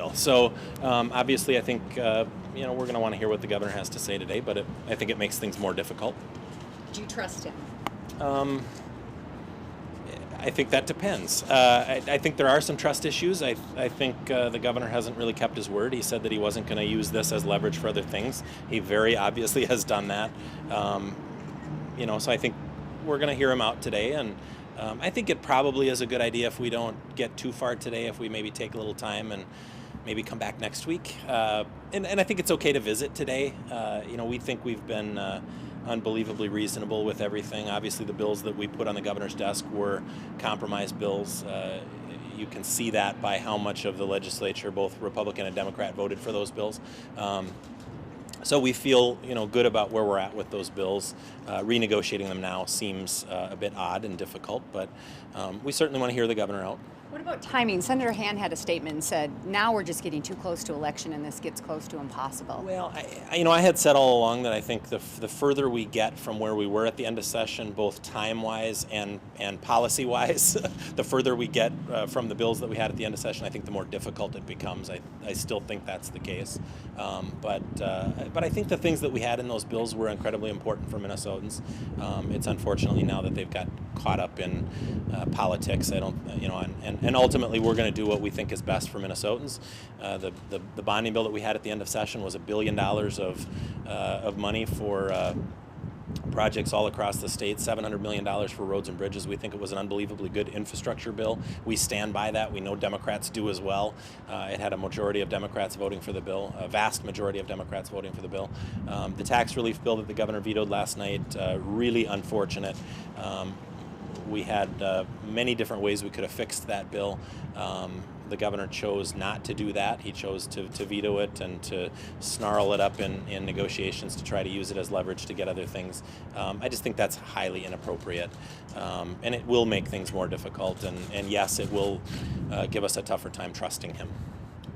bill. So obviously I think we're going to want to hear what the governor has to say today, but I think it makes things more difficult. Do you trust him? I think that depends. I think there are some trust issues. I think the governor hasn't really kept his word. He said that he wasn't going to use this as leverage for other things. He very obviously has done that. So I think we're going to hear him out today, and I think it probably is a good idea if we don't get too far today, if we maybe take a little time and maybe come back next week. And I think it's okay to visit today. We think we've been unbelievably reasonable with everything. Obviously, the bills that we put on the governor's desk were compromise bills. You can see that by how much of the legislature, both Republican and Democrat, voted for those bills. So we feel, good about where we're at with those bills. Renegotiating them now seems a bit odd and difficult, but we certainly want to hear the governor out. What about timing? Senator Hann had a statement and said, now we're just getting too close to election and this gets close to impossible. Well, I had said all along that I think the further we get from where we were at the end of session, both time-wise and policy-wise, the further we get from the bills that we had at the end of session, I think the more difficult it becomes. I still think that's the case. But I think the things that we had in those bills were incredibly important for Minnesotans. It's unfortunately now that they've got caught up in politics. And ultimately we're going to do what we think is best for Minnesotans. The bonding bill that we had at the end of session was $1 billion of money for projects all across the state, $700 million for roads and bridges. We think it was an unbelievably good infrastructure bill. We stand by that. We know Democrats do as well. It had a majority of Democrats voting for the bill, a vast majority of Democrats voting for the bill. The tax relief bill that the governor vetoed last night, really unfortunate. We had many different ways we could have fixed that bill. The governor chose not to do that. He chose to veto it and to snarl it up in negotiations to try to use it as leverage to get other things. I just think that's highly inappropriate, and it will make things more difficult, and yes, it will give us a tougher time trusting him.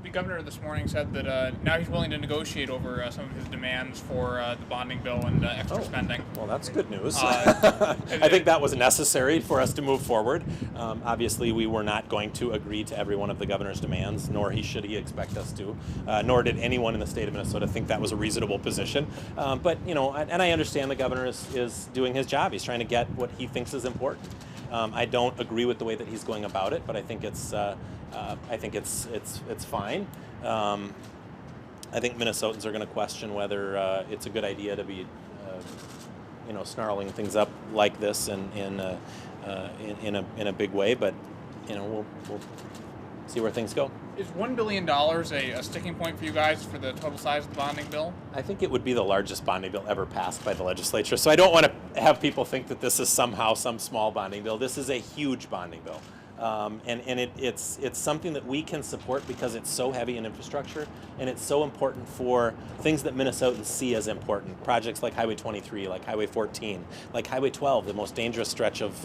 The governor this morning said that now he's willing to negotiate over some of his demands for the bonding bill and extra spending. Well, that's good news. I think that was necessary for us to move forward. Obviously, we were not going to agree to every one of the governor's demands, nor should he expect us to, nor did anyone in the state of Minnesota think that was a reasonable position. But, and I understand the governor is doing his job. He's trying to get what he thinks is important. I don't agree with the way that he's going about it, but I think it's fine. I think Minnesotans are going to question whether it's a good idea to be, snarling things up like this in a big way. But we'll see where things go. Is $1 billion a sticking point for you guys for the total size of the bonding bill? I think it would be the largest bonding bill ever passed by the legislature. So I don't want to have people think that this is somehow some small bonding bill. This is a huge bonding bill. It's something that we can support because it's so heavy in infrastructure and it's so important for things that Minnesotans see as important. Projects like Highway 23, like Highway 14, like Highway 12, the most dangerous stretch of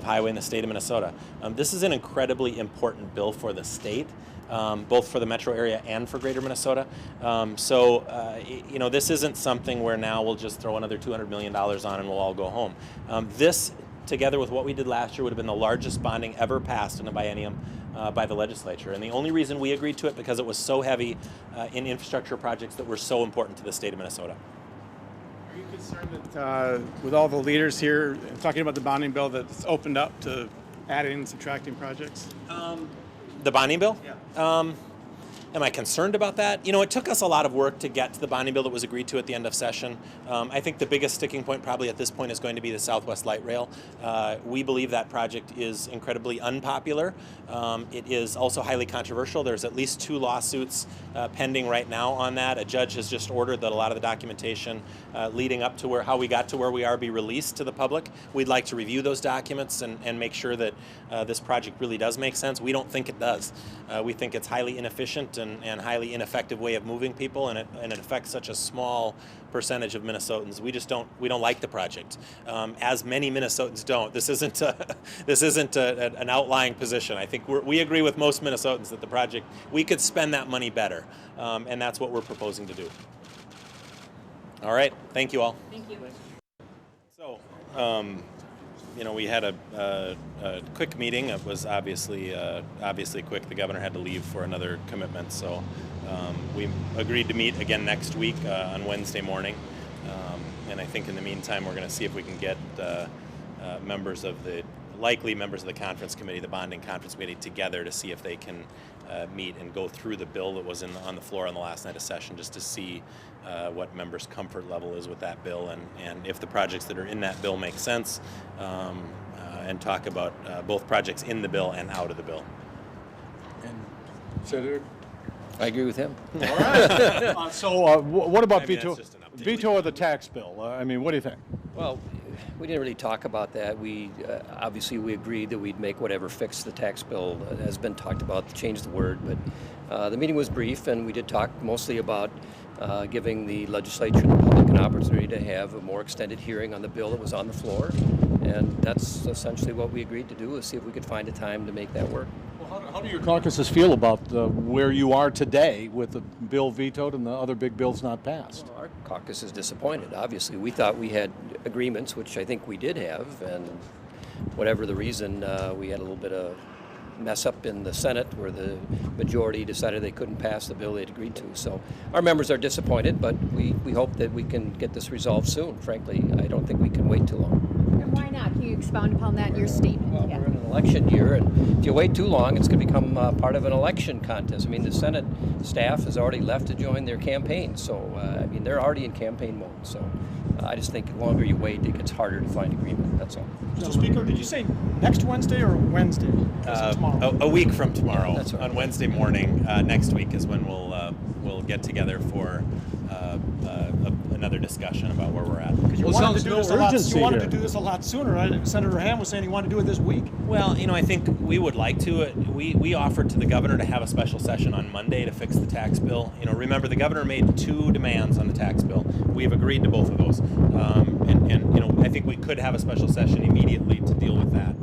highway in the state of Minnesota. This is an incredibly important bill for the state. Both for the metro area and for greater Minnesota. This isn't something where now we'll just throw another $200 million on and we'll all go home. This, together with what we did last year, would have been the largest bonding ever passed in a biennium by the legislature. And the only reason we agreed to it because it was so heavy in infrastructure projects that were so important to the state of Minnesota. Are you concerned that with all the leaders here talking about the bonding bill that's opened up to adding and subtracting projects? The bonding bill? Yeah. Am I concerned about that? It took us a lot of work to get to the bonding bill that was agreed to at the end of session. I think the biggest sticking point probably at this point is going to be the Southwest Light Rail. We believe that project is incredibly unpopular. It is also highly controversial. There's at least 2 lawsuits pending right now on that. A judge has just ordered that a lot of the documentation leading up to how we got to where we are be released to the public. We'd like to review those documents and make sure that this project really does make sense. We don't think it does. We think it's highly inefficient and highly ineffective way of moving people, and it affects such a small percentage of Minnesotans. We don't like the project, as many Minnesotans don't. This isn't an outlying position. I think we agree with most Minnesotans that the project, we could spend that money better, and that's what we're proposing to do. All right, thank you all. Thank you. So, we had a quick meeting. It was obviously quick. The governor had to leave for another commitment, so we agreed to meet again next week on Wednesday morning. And I think in the meantime, we're going to see if we can get members of the conference committee, the bonding conference committee, together to see if they can meet and go through the bill that was on the floor on the last night of session, just to see what members' comfort level is with that bill, and if the projects that are in that bill make sense, and talk about both projects in the bill and out of the bill. And Senator? I agree with him. All right. So what about I mean, veto? that's just an update. Veto of the tax bill. I mean, what do you think? Well, we didn't really talk about that. We obviously we agreed that we'd make whatever fix the tax bill has been talked about, to change the word. But the meeting was brief, and we did talk mostly about giving the legislature and the public an opportunity to have a more extended hearing on the bill that was on the floor. And that's essentially what we agreed to do, is see if we could find a time to make that work. Well, how do your caucuses feel about where you are today with the bill vetoed and the other big bills not passed? Well, our caucus is disappointed, obviously. We thought we had agreements, which I think we did have, and whatever the reason, we had a little bit of mess up in the Senate where the majority decided they couldn't pass the bill they'd agreed to. So our members are disappointed, but we hope that we can get this resolved soon. Frankly, I don't think we can wait too long. And why not? Can you expound upon that in your statement? Well, Yeah. we're in an election year, and if you wait too long, it's going to become part of an election contest. I mean, the Senate staff has already left to join their campaign, so I mean, they're already in campaign mode. So I just think the longer you wait, it gets harder to find agreement. That's all. Mr. Speaker, did you say next Wednesday or Wednesday? Tomorrow. A week from tomorrow. Yeah, that's right. On Wednesday morning next week is when we'll get together for another discussion about where we're at. Because you Well, wanted sounds to do no this a lot. urgency You wanted here. to do this a lot sooner. Right? Senator Hann was saying he wanted to do it this week. Well, I think we would like to. We offered to the governor to have a special session on Monday to fix the tax bill. Remember, the governor made 2 demands on the tax bill. We have agreed to both of those, and I think we could have a special session immediately to deal with that.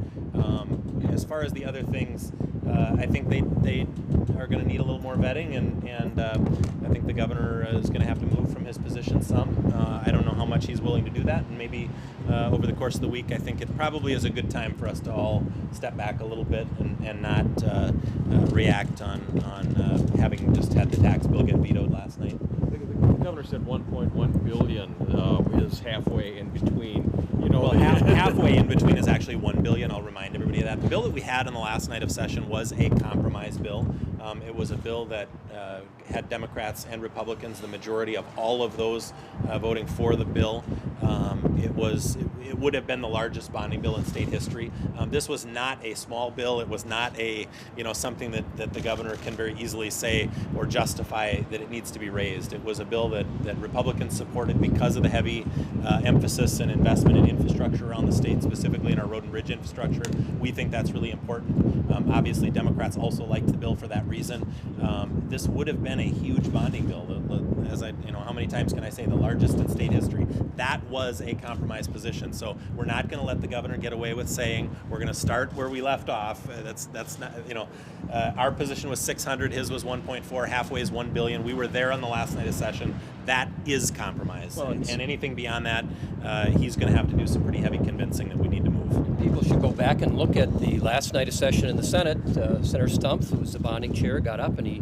As far as the other things, I think they are going to need a little more vetting, and I think the governor is going to have to move from his position some. I don't know how much he's willing to do that, and maybe over the course of the week, I think it probably is a good time for us to all step back a little bit and not react on having just had the tax bill get vetoed last night. The governor said 1.1 billion is halfway in between. Well, halfway in between is actually $1 billion. I'll remind everybody of that. The bill that we had on the last night of session was a compromise bill. It was a bill that had Democrats and Republicans, the majority of all of those voting for the bill. It would have been the largest bonding bill in state history. This was not a small bill. It was not a something that the governor can very easily say or justify that it needs to be raised. It was a bill that Republicans supported because of the heavy emphasis and investment in infrastructure around the state, specifically in our road and bridge infrastructure. We think that's really important. Obviously, Democrats also liked the bill for that reason. This would have been a huge bonding bill. As how many times can I say the largest in state history? That was a compromise position. So we're not going to let the governor get away with saying we're going to start where we left off. That's not, our position was 600, his was 1.4, halfway is 1 billion. We were there on the last night of session. That is compromise. Well, and anything beyond that, he's going to have to do some pretty heavy convincing that we need to move. People should go back and look at the last night of session in the Senate. Senator Stumpf, who was the bonding chair, got up and he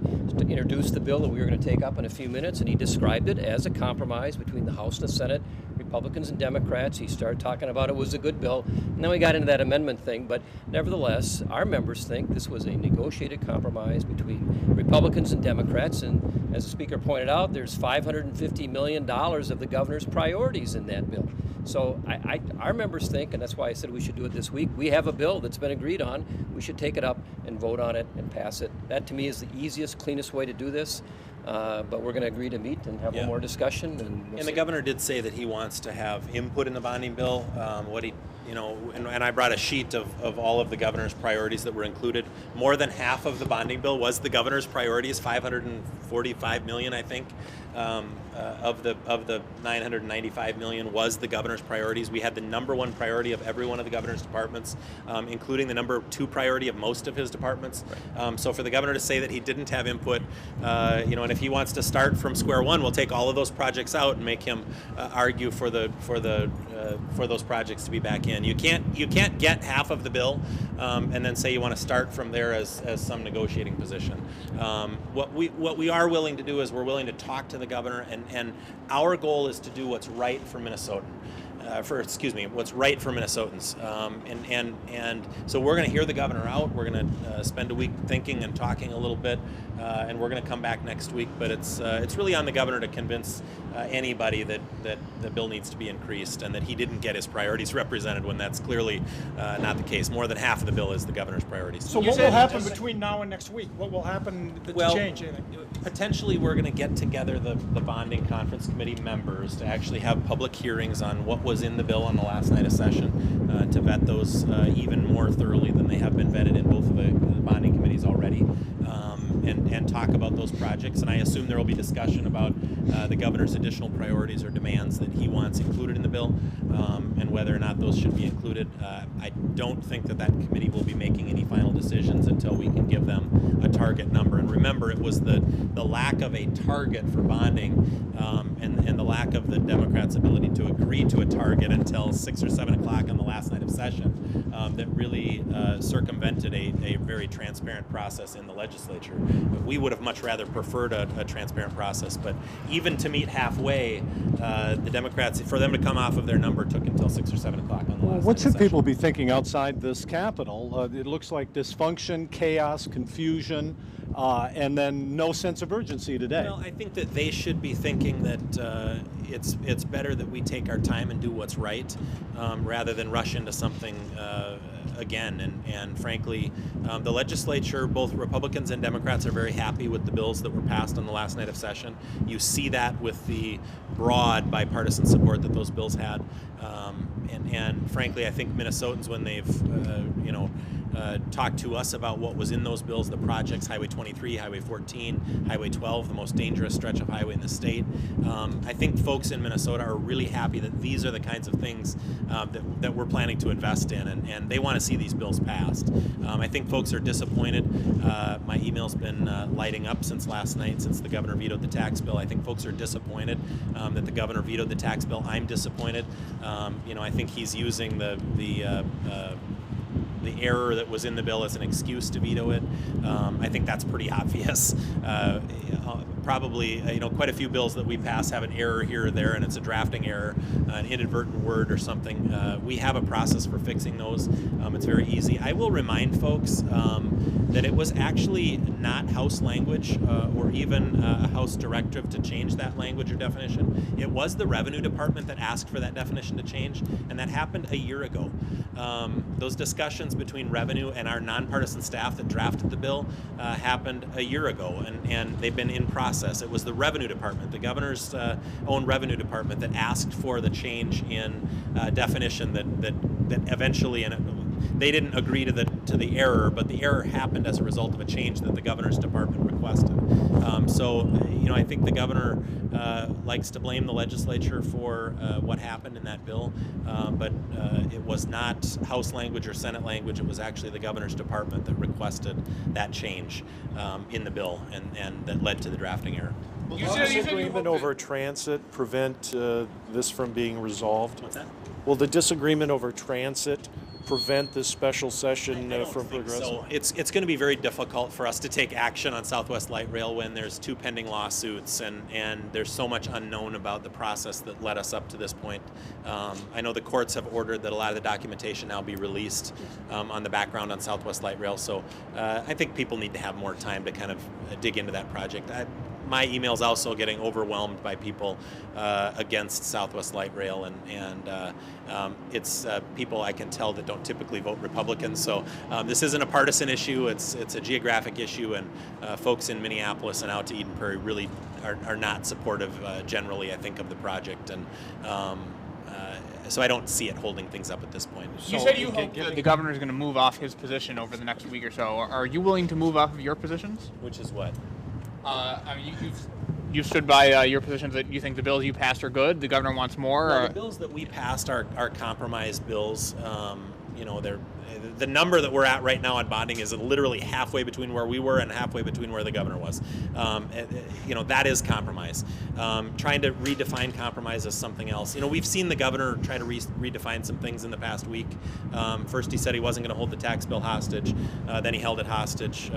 introduced the bill that we were going to take up in a few minutes, and he described it as a compromise between the House and the Senate, Republicans and Democrats. He started talking about it was a good bill. And then we got into that amendment thing, but nevertheless, our members think this was a negotiated compromise between Republicans and Democrats, and as the Speaker pointed out, there's $550 million of the governor's priorities in that bill. So our members think, and that's why I said we should do it this week, we have a bill that's been agreed on. We should take it up and vote on it and pass it. That, to me, is the easiest, cleanest way to do this. But we're going to agree to meet and have a little more discussion. And the governor did say that he wants to have input in the bonding bill. And I brought a sheet of all of the governor's priorities that were included. More than half of the bonding bill was the governor's priorities, $545 million, I think. Of the $995 million was the governor's priorities. We had the number 1 priority of every one of the governor's departments, including the number 2 priority of most of his departments. Right. So for the governor to say that he didn't have input, and if he wants to start from square one, we'll take all of those projects out and make him argue for the for those projects to be back in. You can't get half of the bill and then say you want to start from there as some negotiating position. What we are willing to do is we're willing to talk to the governor, and our goal is to do what's right for Minnesotan. What's right for Minnesotans, and so we're going to hear the governor out. We're going to spend a week thinking and talking a little bit, and we're going to come back next week. But it's really on the governor to convince anybody that the bill needs to be increased and that he didn't get his priorities represented when that's clearly not the case. More than half of the bill is the governor's priorities. So what will happen between now and next week? What will happen to change anything? Potentially, we're going to get together the bonding conference committee members to actually have public hearings on what was in the bill on the last night of session, to vet those even more thoroughly than they have been vetted in both of the bonding committees already, and talk about those projects. And I assume there will be discussion about the governor's additional priorities or demands that he wants included in the bill, and whether or not those should be included. I don't think that committee will be making any final decisions until we can give them a target number. And remember, it was the lack of a target for bonding, and the lack of the Democrats' ability to agree to a target until 6 or 7 o'clock on the last night of session that really circumvented a very transparent process in the legislature. We would have much rather preferred a transparent process, but even to meet halfway, the Democrats, for them to come off of their number, took until 6 or 7 o'clock on the last night What of should session. people be thinking outside this Capitol? It looks like dysfunction, chaos, confusion, and then no sense of urgency today. Well, I think that they should be thinking that it's better that we take our time and do what's right, rather than rush into something again. And frankly, the legislature, both Republicans and Democrats, are very happy with the bills that were passed on the last night of session. You see that with the broad bipartisan support that those bills had. And frankly, I think Minnesotans, when they've talked to us about what was in those bills, the projects, Highway 23, Highway 14, Highway 12, the most dangerous stretch of highway in the state, I think folks in Minnesota are really happy that these are the kinds of things that we're planning to invest in, and they want to see these bills passed. I think folks are disappointed. My email's been lighting up since last night, since the governor vetoed the tax bill. I think folks are disappointed that the governor vetoed the tax bill. I'm disappointed. I think he's using the error that was in the bill as an excuse to veto it. I think that's pretty obvious. Probably, quite a few bills that we pass have an error here or there, and it's a drafting error, an inadvertent word or something. We have a process for fixing those. It's very easy. I will remind folks that it was actually not House language or even a House directive to change that language or definition. It was the Revenue Department that asked for that definition to change, and that happened a year ago. Those discussions between Revenue and our nonpartisan staff that drafted the bill happened a year ago, and they've been in process. It was the Revenue Department, the governor's own Revenue Department, that asked for the change in definition that eventually, and they didn't agree to the error, but the error happened as a result of a change that the governor's department requested. I think the governor likes to blame the legislature for what happened in that bill, but it was not House language or Senate language. It was actually the governor's department that requested that change in the bill, and that led to the drafting error. Will the disagreement over transit prevent this from being resolved? What's that? Will the disagreement over transit prevent this special session from progressing? So it's going to be very difficult for us to take action on Southwest Light Rail when there's 2 pending lawsuits, and there's so much unknown about the process that led us up to this point. I know the courts have ordered that a lot of the documentation now be released on the background on Southwest Light Rail, so I think people need to have more time to kind of dig into that project. My email's also getting overwhelmed by people against Southwest Light Rail, and it's people I can tell that don't typically vote Republican. So this isn't a partisan issue. It's a geographic issue, and folks in Minneapolis and out to Eden Prairie really are not supportive generally, I think, of the project. And so I don't see it holding things up at this point. You said you hope that the governor is going to move off his position over the next week or so. Are you willing to move off of your positions? Which is what? You've stood by your positions that you think the bills you passed are good. The governor wants more. Well, the bills that we passed are compromise bills. the number that we're at right now on bonding is literally halfway between where we were and halfway between where the governor was. That is compromise. Trying to redefine compromise as something else. We've seen the governor try to redefine some things in the past week. First he said he wasn't going to hold the tax bill hostage. Then he held it hostage.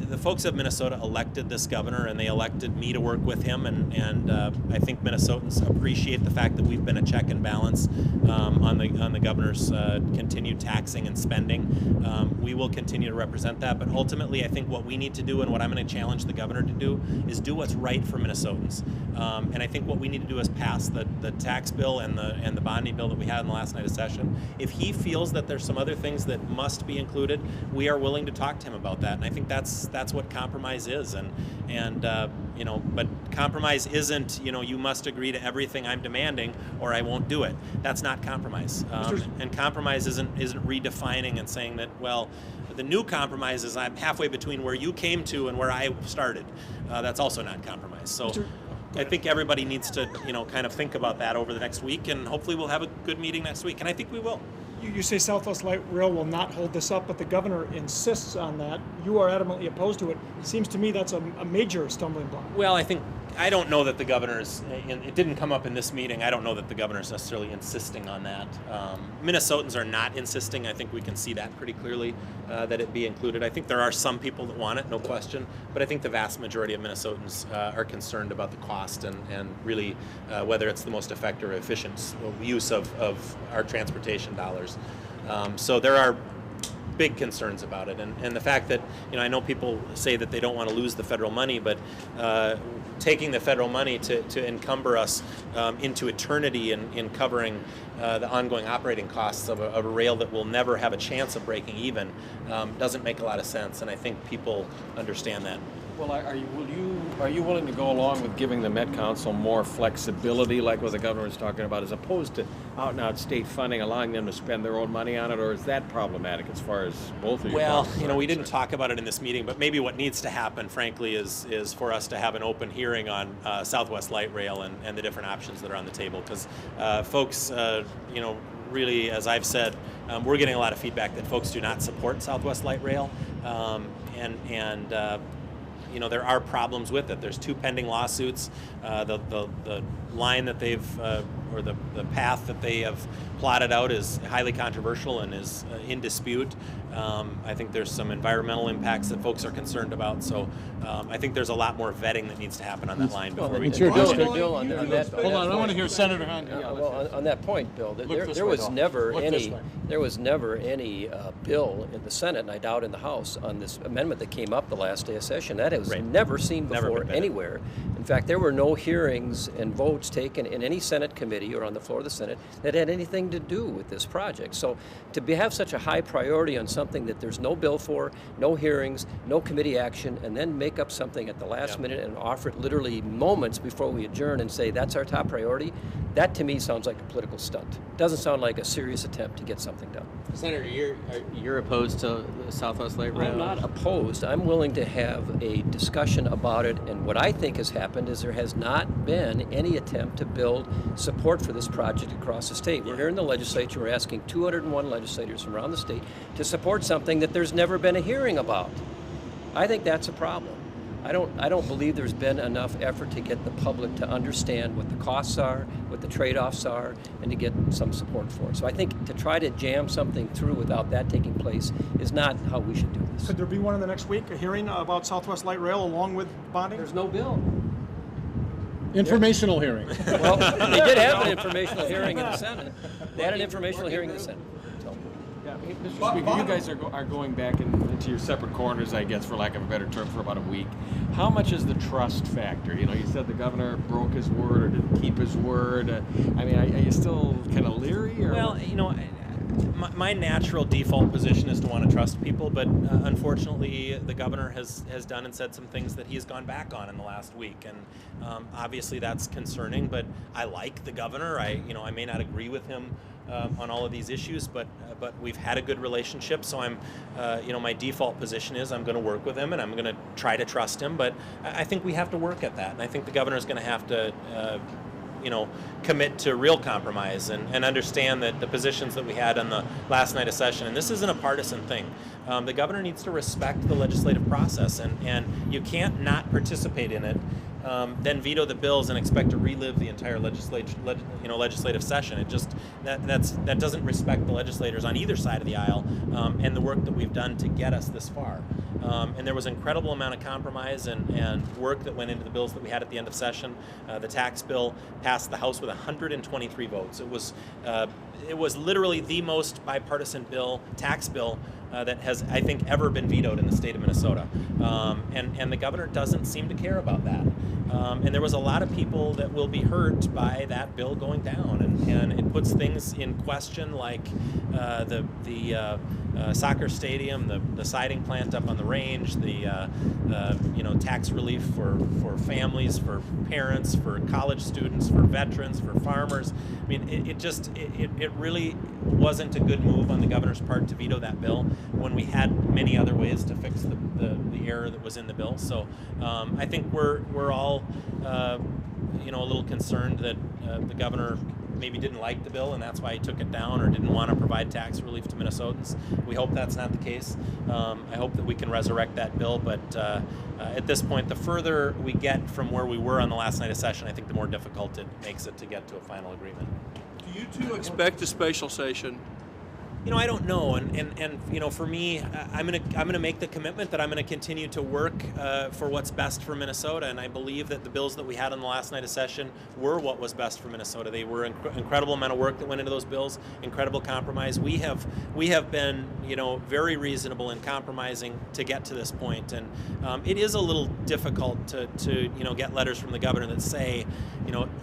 The folks of Minnesota elected this governor, and they elected me to work with him, and I think Minnesotans appreciate the fact that we've been a check and balance on the governor's continued taxing and spending. We will continue to represent that, but ultimately I think what we need to do, and what I'm going to challenge the governor to do, is do what's right for Minnesotans. And I think what we need to do is pass the tax bill and the bonding bill that we had in the last night of session. If he feels that there's some other things that must be included, we are willing to talk to him about that, and I think that's what compromise is, but compromise isn't, you must agree to everything I'm demanding or I won't do it. That's not compromise. And compromise isn't redefining and saying that, well, the new compromise is I'm halfway between where you came to and where I started. That's also not compromise. So I think everybody needs to, kind of think about that over the next week, and hopefully we'll have a good meeting next week, and I think we will. You say Southwest Light Rail will not hold this up, but the governor insists on that. You are adamantly opposed to it. It seems to me that's a major stumbling block. Well, I don't know that the governor's, it didn't come up in this meeting, I don't know that the governor's necessarily insisting on that. Minnesotans are not insisting. I think we can see that pretty clearly, that it be included. I think there are some people that want it, no question, but I think the vast majority of Minnesotans are concerned about the cost and really whether it's the most effective or efficient use of our transportation dollars. So there are big concerns about it, and the fact that I know people say that they don't want to lose the federal money, but taking the federal money to encumber us into eternity in covering the ongoing operating costs of a rail that will never have a chance of breaking even doesn't make a lot of sense, and I think people understand that. Well, are you willing to go along with giving the Met Council more flexibility, like what the governor is talking about, as opposed to out-and-out state funding, allowing them to spend their own money on it, or is that problematic as far as both of you? Well, we didn't talk about it in this meeting, but maybe what needs to happen, frankly, is for us to have an open hearing on Southwest Light Rail and the different options that are on the table, because folks, really, as I've said, we're getting a lot of feedback that folks do not support Southwest Light Rail, there are problems with it. There's 2 pending lawsuits. The line that they've, or the path that they have plotted out is highly controversial and is in dispute. I think there's some environmental impacts that folks are concerned about. So I think there's a lot more vetting that needs to happen on that line before we Bill, on that. Hold on, I want to hear Senator Hann. Yeah, well, on that point, Bill, there was never any bill in the Senate, and I doubt in the House, on this amendment that came up the last day of session. That was never seen before anywhere. In fact, there were no hearings and votes taken in any Senate committee or on the floor of the Senate that had anything to do with this project. So to have such a high priority on something that there's no bill for, no hearings, no committee action, and then make up something at the last minute and offer it literally moments before we adjourn and say that's our top priority, that to me sounds like a political stunt. It doesn't sound like a serious attempt to get something done. Senator, you're opposed to the Southwest Light Rail? I'm not opposed. I'm willing to have a discussion about it, and what I think has happened is there has not been any attempt to build support for this project across the state. We're here in the legislature, we're asking 201 legislators from around the state to support something that there's never been a hearing about. I think that's a problem. I don't believe there's been enough effort to get the public to understand what the costs are, what the trade-offs are, and to get some support for it. So I think to try to jam something through without that taking place is not how we should do this. Could there be one in the next week, a hearing about Southwest Light Rail along with bonding? There's no bill. Informational hearing. Well, they did have an informational hearing in the Senate. They had an informational hearing in the Senate. Mr. Speaker, you guys are going back into your separate corners, I guess, for lack of a better term, for about a week. How much is the trust factor? You said the governor broke his word or didn't keep his word. Are you still kind of leery? Or? Well, my natural default position is to want to trust people, but unfortunately the governor has done and said some things that he's gone back on in the last week, and obviously that's concerning, but I like the governor. I may not agree with him on all of these issues, but we've had a good relationship, so I'm, my default position is I'm going to work with him and I'm going to try to trust him, but I think we have to work at that, and I think the governor's going to have to commit to real compromise and understand that the positions that we had on the last night of session, and this isn't a partisan thing. The governor needs to respect the legislative process, and you can't not participate in it, then veto the bills and expect to relive the entire legislative session. It just that doesn't respect the legislators on either side of the aisle and the work that we've done to get us this far. And there was an incredible amount of compromise and work that went into the bills that we had at the end of session. The tax bill passed the House with 123 votes. It was literally the most bipartisan tax bill that has, I think, ever been vetoed in the state of Minnesota. And the governor doesn't seem to care about that. And there was a lot of people that will be hurt by that bill going down. And it puts things in question like the soccer stadium, the siding plant up on the range, the tax relief for families, for parents, for college students, for veterans, for farmers. I mean, it really wasn't a good move on the governor's part to veto that bill when we had many other ways to fix the error that was in the bill. So I think we're all a little concerned that the governor maybe didn't like the bill and that's why he took it down or didn't want to provide tax relief to Minnesotans. We hope that's not the case. I hope that we can resurrect that bill, but at this point, the further we get from where we were on the last night of session, I think the more difficult it makes it to get to a final agreement. Do you two expect a special session? I don't know, and for me, I'm gonna make the commitment that I'm gonna continue to work for what's best for Minnesota, and I believe that the bills that we had on the last night of session were what was best for Minnesota. They were incredible amount of work that went into those bills, incredible compromise. We have been very reasonable in compromising to get to this point, and it is a little difficult to get letters from the governor that say,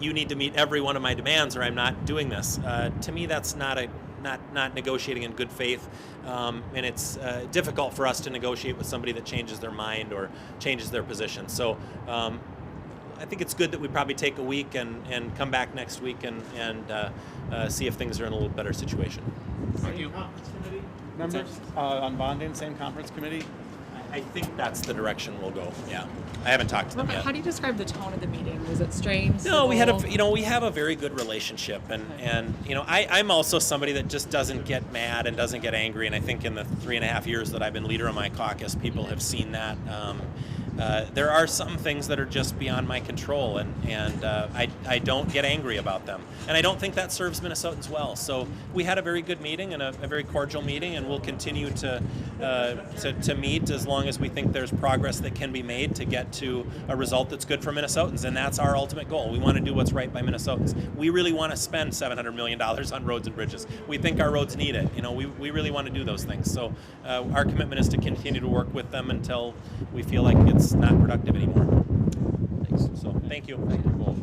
you need to meet every one of my demands or I'm not doing this. To me, that's not negotiating in good faith, and it's difficult for us to negotiate with somebody that changes their mind or changes their position. So I think it's good that we probably take a week and come back next week and see if things are in a little better situation. Thank you. Conference committee members on bonding, same conference committee? I think that's the direction we'll go. Yeah, I haven't talked to them yet. How do you describe the tone of the meeting? Was it strange? No, we have a very good relationship, and I'm also somebody that just doesn't get mad and doesn't get angry, and I think in the 3.5 years that I've been leader of my caucus, people have seen that. There are some things that are just beyond my control, and I don't get angry about them, and I don't think that serves Minnesotans well. So we had a very good meeting and a very cordial meeting, and we'll continue to meet as long as we think there's progress that can be made to get to a result that's good for Minnesotans, and that's our ultimate goal. We want to do what's right by Minnesotans. We really want to spend $700 million on roads and bridges. We think our roads need it. We really want to do those things. So our commitment is to continue to work with them until we feel like it's not productive anymore. Thanks. So thank you. Thank you both.